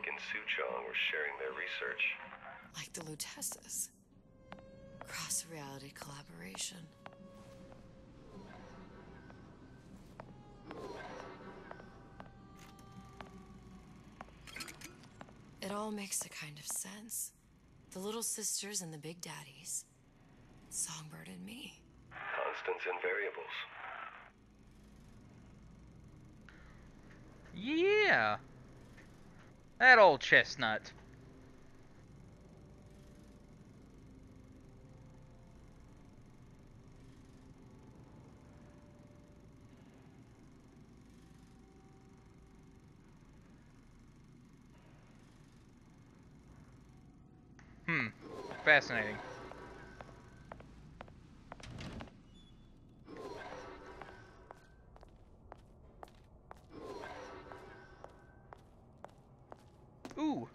Fink and Suchong were sharing their research. Like the Lutesses. Cross-reality collaboration. It all makes a kind of sense. The little sisters and the big daddies. Songbird and me. Constants and variables. Yeah. That old chestnut. Fascinating. Ooh.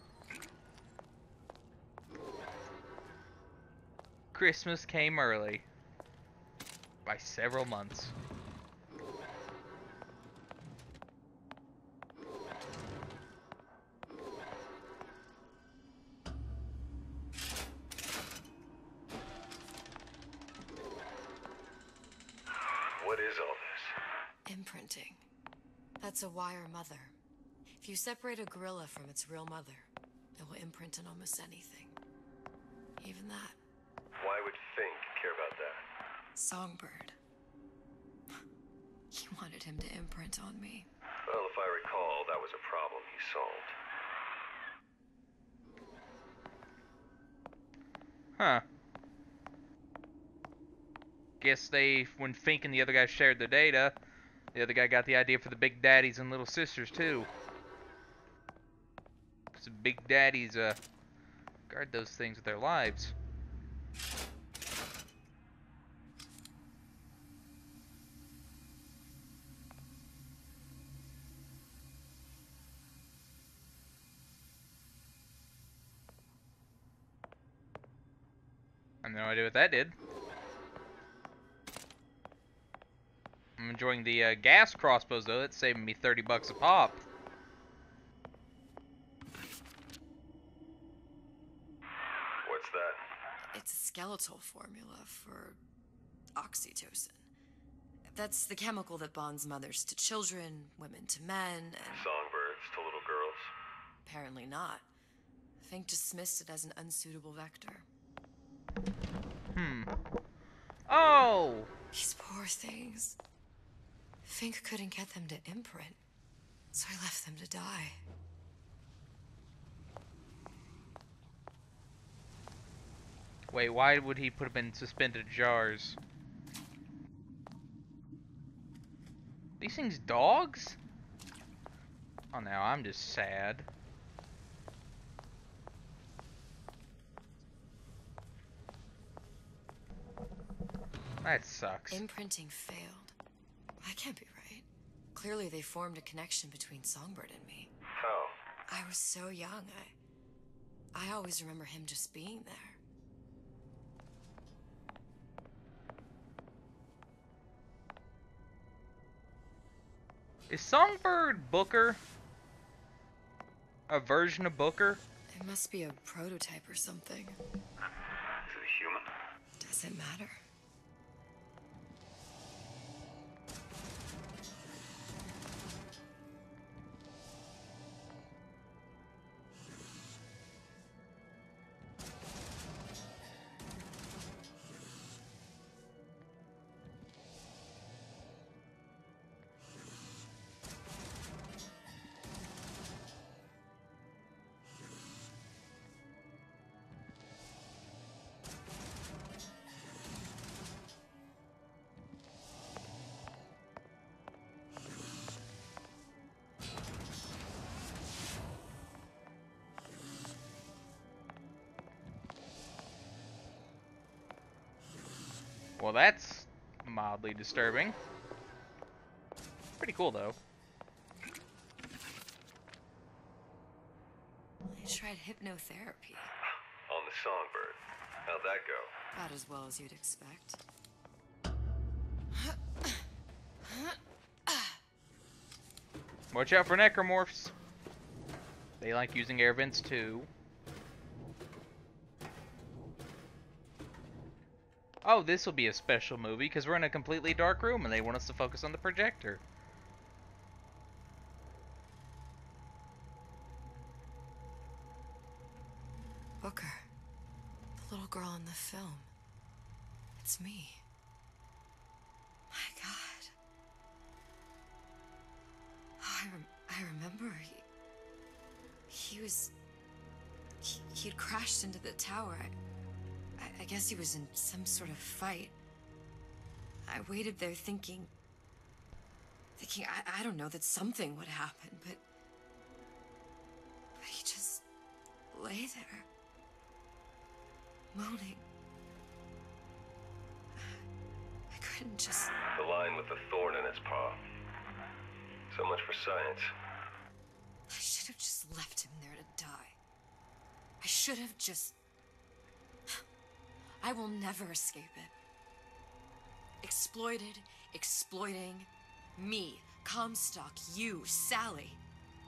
Christmas came early. By several months. What is all this? Imprinting. That's a wire mother. If you separate a gorilla from its real mother, it will imprint on almost anything. Even that. Why would Fink care about that? Songbird. He wanted him to imprint on me. Well, if I recall, that was a problem he solved. Huh. Guess when Fink and the other guy shared the data, the other guy got the idea for the big daddies and little sisters too. Because the big daddies guard those things with their lives. I have no idea what that did. I'm enjoying the gas crossbows though. It's saving me $30 a pop. What's that? It's a skeletal formula for oxytocin. That's the chemical that bonds mothers to children, women to men, and... Songbirds to little girls? Apparently not. Fink dismissed it as an unsuitable vector. Oh! These poor things. Fink couldn't get them to imprint, so I left them to die. Wait, why would he put them in suspended jars? These things dogs? Oh, now I'm just sad. That sucks. Imprinting failed. That can't be right. Clearly they formed a connection between Songbird and me. How? I was so young, I always remember him just being there. Is Songbird Booker a version of Booker? It must be a prototype or something. Is it human? Does it matter? Well, that's mildly disturbing. Pretty cool, though. I tried hypnotherapy. On the Songbird. How'd that go? About as well as you'd expect. Watch out for necromorphs. They like using air vents too. Oh, this will be a special movie because we're in a completely dark room and they want us to focus on the projector. Booker. The little girl in the film. It's me. My God. Oh, I remember. He'd crashed into the tower. I guess he was in some sort of fight. I waited there thinking, I don't know, that something would happen, but he just lay there, moaning. I couldn't just... The lion with the thorn in its paw. So much for science. I should have just left him there to die. I should have just... I will never escape it. Exploited, exploiting, me, Comstock, you, Sally.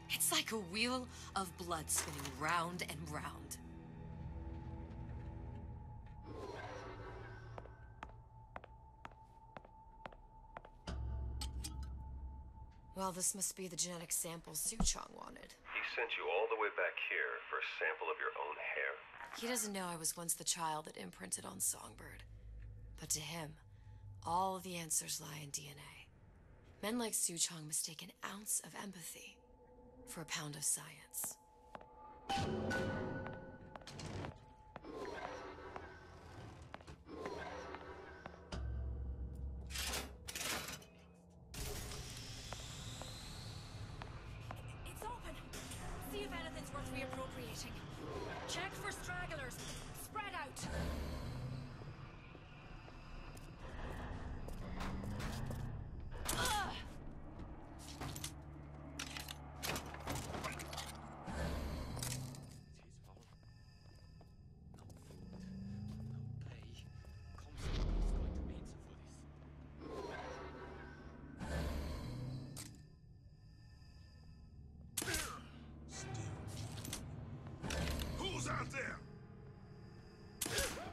It's like a wheel of blood spinning round and round. Well, this must be the genetic samples Suchong wanted. He sent you all the way back here for a sample of your own hair? He doesn't know I was once the child that imprinted on Songbird. But to him, all of the answers lie in DNA. Men like Suchong mistake an ounce of empathy for a pound of science. It's open. See if anything's worth reappropriating. Check for stragglers. Spread out.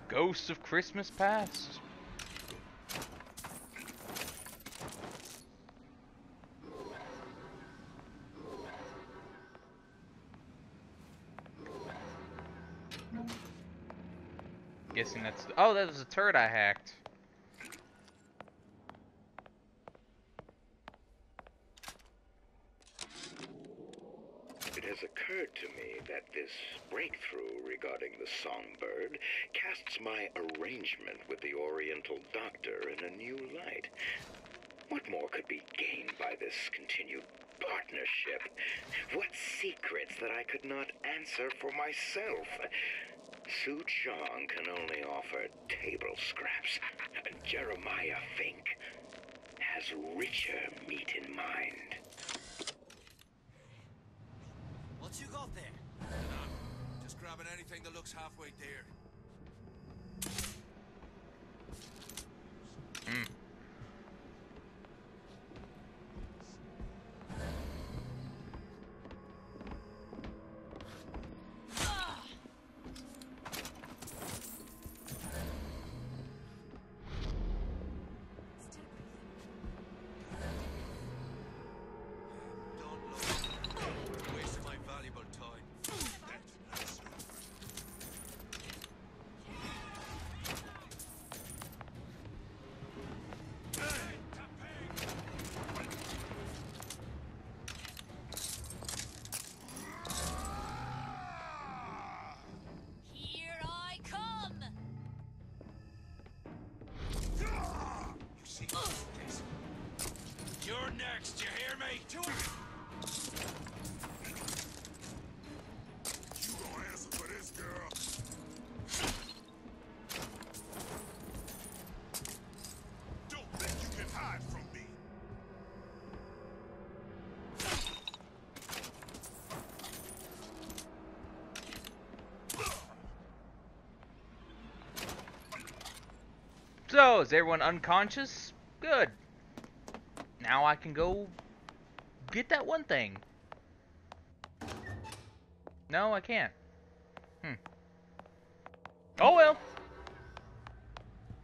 Ghosts of Christmas Past. Guessing that's... Oh, that was a turret I hacked. It has occurred to me that this breakthrough regarding the songbird casts my arrangement with the Oriental Doctor in a new light. What more could be gained by this continued partnership? What secrets that I could not answer for myself? Suchong can only offer table scraps. Jeremiah Fink has richer meat in mind. What you got there? Just grabbing anything that looks halfway there. You're next, you hear me? You gonna answer for this, girl? Don't think you can hide from me. So, is everyone unconscious? Good. Now I can go get that one thing. No, I can't. Oh well.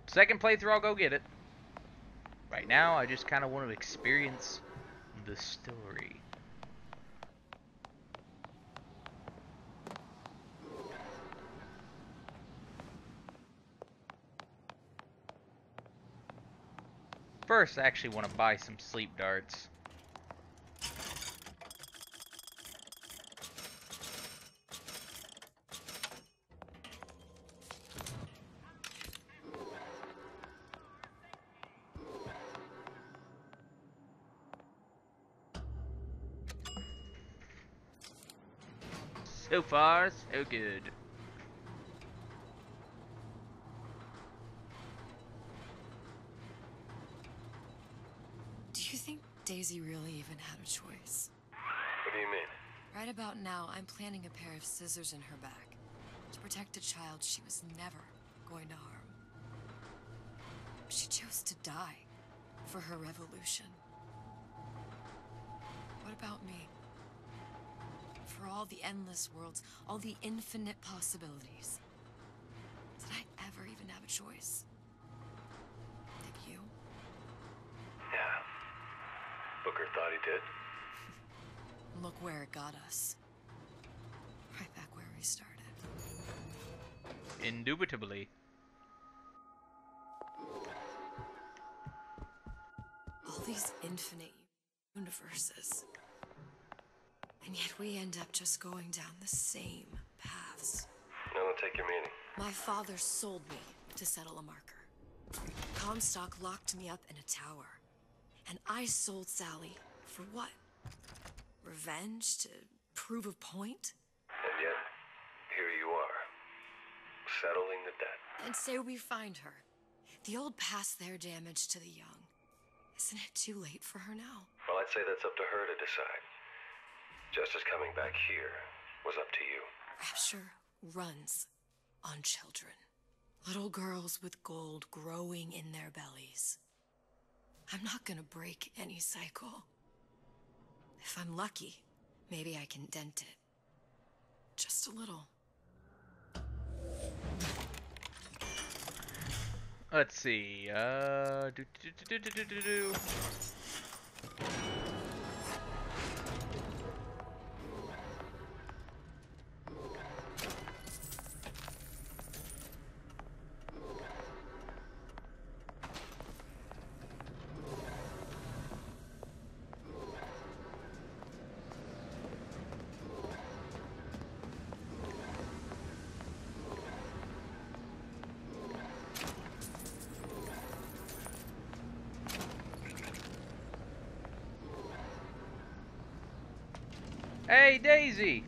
Second playthrough, I'll go get it. Right now, I just kind of want to experience the story. First, I actually want to buy some sleep darts. So far, so good. Do you think Daisy really even had a choice? What do you mean? Right about now, I'm planting a pair of scissors in her back to protect a child she was never going to harm. She chose to die for her revolution. What about me? For all the endless worlds, all the infinite possibilities. Did I ever even have a choice? Did you? Yeah. Booker thought he did. Look where it got us. Right back where we started. Indubitably. All these infinite universes. And yet we end up just going down the same paths. No, don't take your meaning. My father sold me to settle a marker. Comstock locked me up in a tower. And I sold Sally for what? Revenge? To prove a point? And yet, here you are. Settling the debt. And say we find her. The old past their damage to the young. Isn't it too late for her now? Well, I'd say that's up to her to decide. Justice coming back here was up to you. Rapture runs on children. Little girls with gold growing in their bellies. I'm not gonna break any cycle. If I'm lucky, maybe I can dent it. Just a little. Let's see. Do. Hey, Daisy!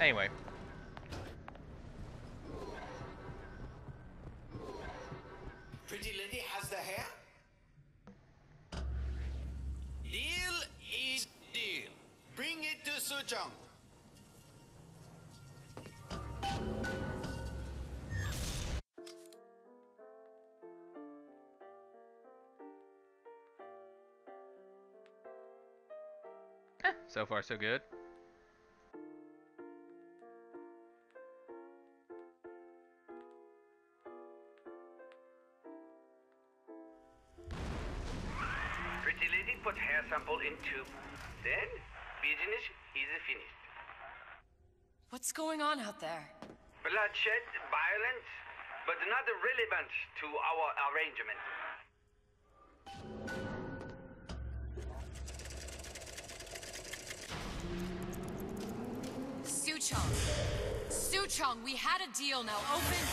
Anyway. Pretty lady has the hair? Deal is deal. Bring it to Suchong. So far, so good. Pretty lady put hair sample in tube. Then, business is finished. What's going on out there? Bloodshed, violence, but not relevant to our arrangement. Suchong, we had a deal, now open.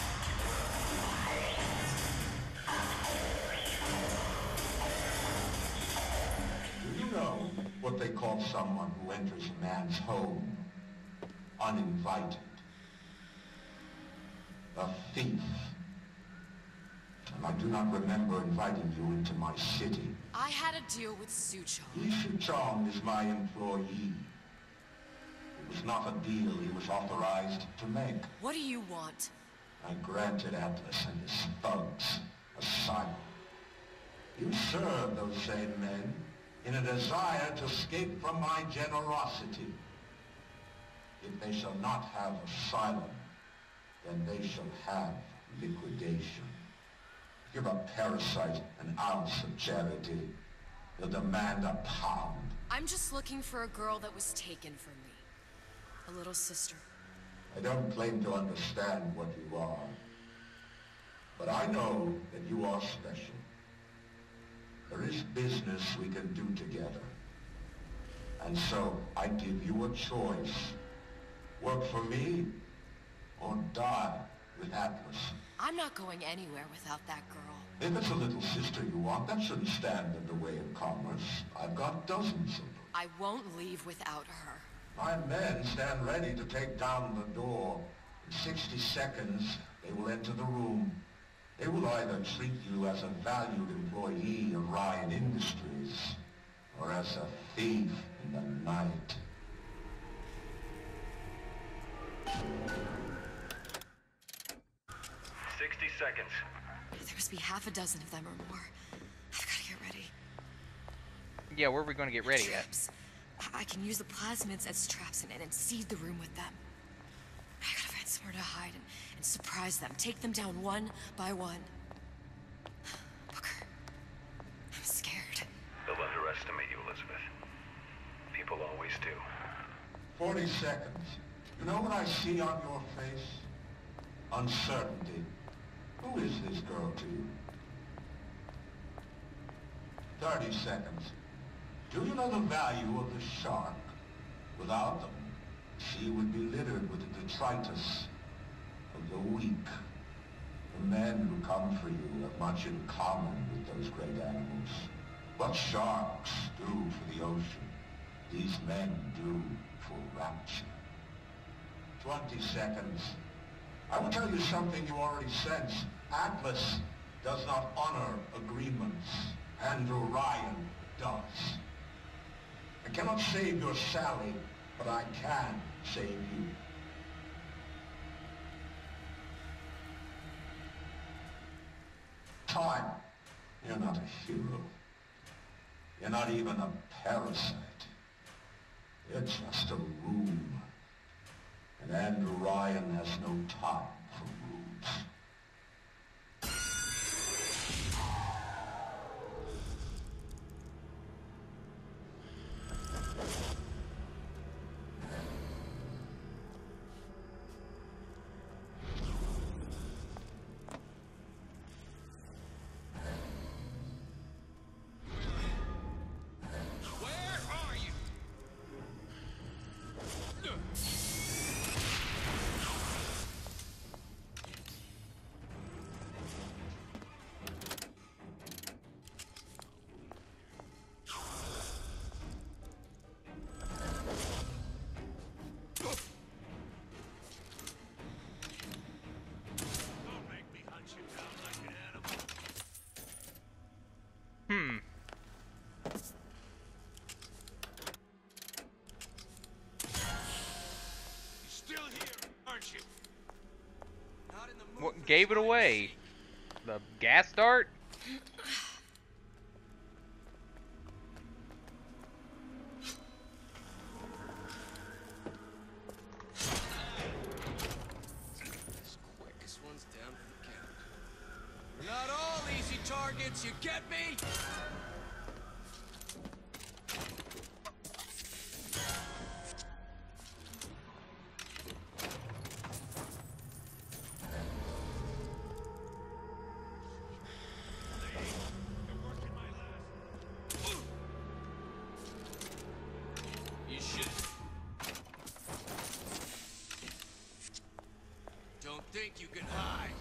Do you know what they call someone who enters a man's home uninvited? A thief. And I do not remember inviting you into my city. I had a deal with Suchong. Suchong is my employee. It was not a deal he was authorized to make. What do you want? I granted Atlas and his thugs asylum. You serve those same men in a desire to escape from my generosity. If they shall not have asylum, then they shall have liquidation. Give a parasite an ounce of charity, they'll demand a pound. I'm just looking for a girl that was taken from me. A little sister. I don't claim to understand what you are, but I know that you are special. There is business we can do together. And so I give you a choice. Work for me, or die with Atlas. I'm not going anywhere without that girl. If it's a little sister you want, that shouldn't stand in the way of commerce. I've got dozens of them. I won't leave without her. My men stand ready to take down the door. In 60 seconds, they will enter the room. They will either treat you as a valued employee of Ryan Industries, or as a thief in the night. Seconds. There must be half a dozen of them or more. I've got to get ready. Yeah, where are we going to get ready at? Traps. I can use the plasmids as traps and seed the room with them. I gotta find somewhere to hide and surprise them. Take them down one by one. Booker, I'm scared. They'll underestimate you, Elizabeth. People always do. 40 seconds. You know what I see on your face? Uncertainty. Who is this girl to you? 30 seconds. Do you know the value of the shark? Without them, the sea would be littered with the detritus of the weak. The men who come for you have much in common with those great animals. What sharks do for the ocean, these men do for Rapture. 20 seconds. I will tell you something you already sense. Atlas does not honor agreements. Andrew Ryan does. I cannot save your Sally, but I can save you. Time. You're not a hero. You're not even a parasite. You're just a room. And Andrew Ryan has no time for rooms. What gave it away? The gas dart? Quickest one's down for the count. We're not all easy targets, you get me? Think you can hide.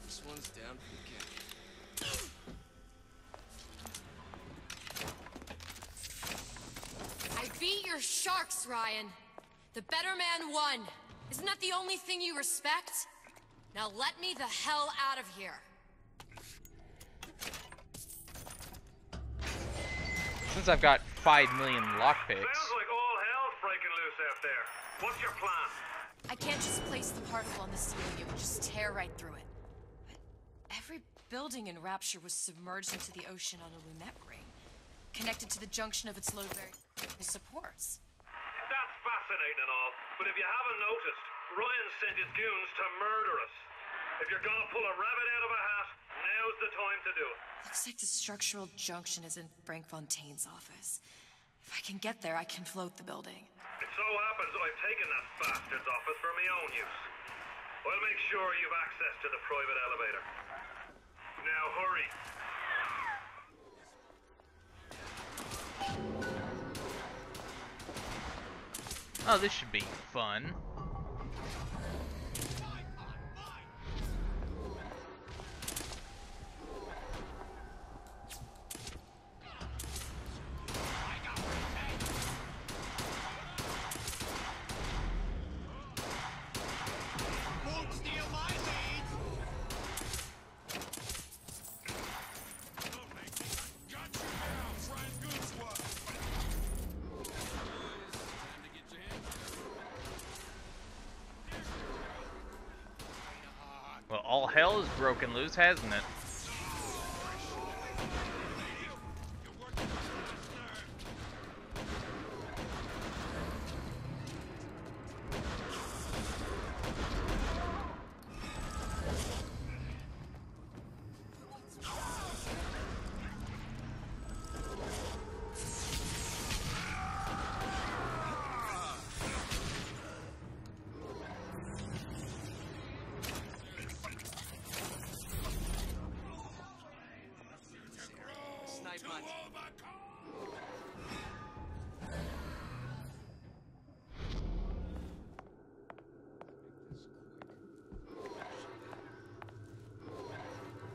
This one's down for the count. I beat your sharks, Ryan. The better man won. Isn't that the only thing you respect? Now let me the hell out of here. Since I've got 5 million lockpicks. Sounds like all hell's breaking loose out there. What's your plan? I can't just place the particle on the ceiling. It would just tear right through it. But every building in Rapture was submerged into the ocean on a lunette ring, connected to the junction of its load-bearing supports. That's fascinating and all, but if you haven't noticed, Ryan sent his goons to murder us. If you're gonna pull a rabbit out of a hat, now's the time to do it. Looks like the structural junction is in Frank Fontaine's office. If I can get there, I can float the building. It so happens I've taken that bastard's office for my own use. I'll make sure you've access to the private elevator. Now hurry. Oh, this should be fun. Well, all hell is broken loose, hasn't it?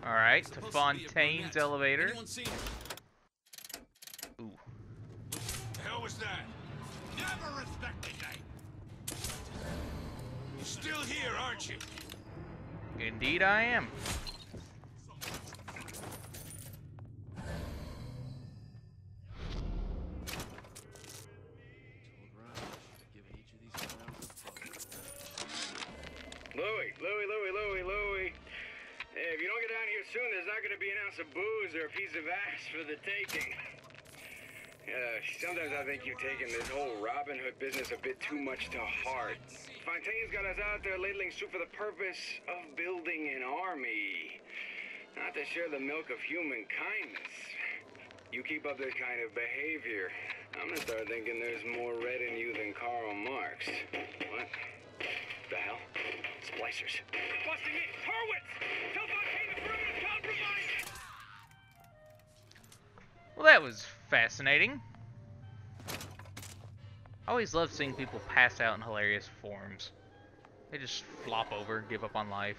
Alright, to Fontaine's elevator. Ooh. The hell was that? Never respected that. You're still here, aren't you? Indeed I am. Louie. Hey, if you don't get down here soon, there's not going to be an ounce of booze or a piece of ass for the taking. Sometimes I think you've taken this whole Robin Hood business a bit too much to heart. Fontaine's got us out there ladling soup for the purpose of building an army. Not to share the milk of human kindness. You keep up this kind of behavior, I'm gonna start thinking there's more red in you than Karl Marx. What the hell? Splicers. Busting in! Hurwitz! Tell Fontaine the perimeter's compromised! Well, that was fascinating. I always love seeing people pass out in hilarious forms. They just flop over, give up on life.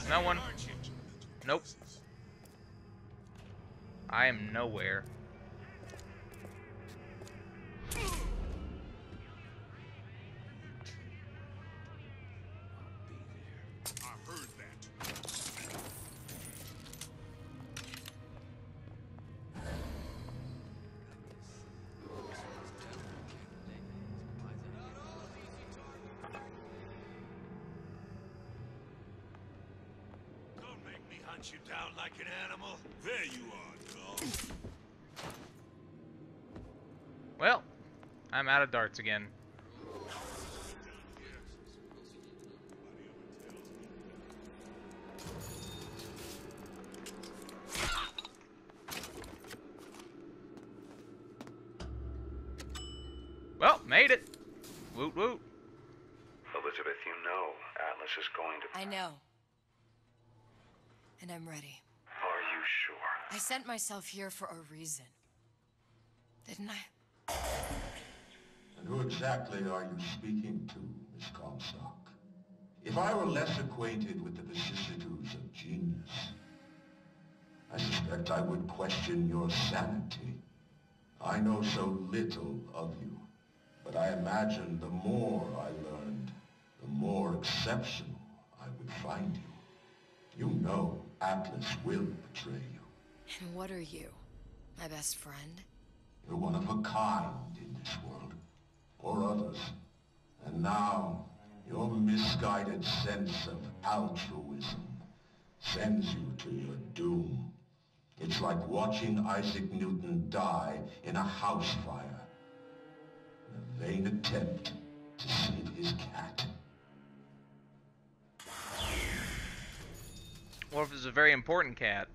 No one. Nope. I am nowhere. I heard that. Don't make me hunt you down like an animal. There you are, dog. Well, I'm out of darts again. Well, made it. Woot woot. Elizabeth, you know Atlas is going to... I know. And I'm ready. Are you sure? I sent myself here for a reason. Didn't I? And who exactly are you speaking to, Miss Comstock? If I were less acquainted with the vicissitudes of genius, I suspect I would question your sanity. I know so little of you, but I imagine the more I learned, the more exceptional I would find you. You know Atlas will betray you. And what are you? My best friend? You're one of a kind in this world, or others. And now, your misguided sense of altruism sends you to your doom. It's like watching Isaac Newton die in a house fire, in a vain attempt to save his cat. Or if it's a very important cat.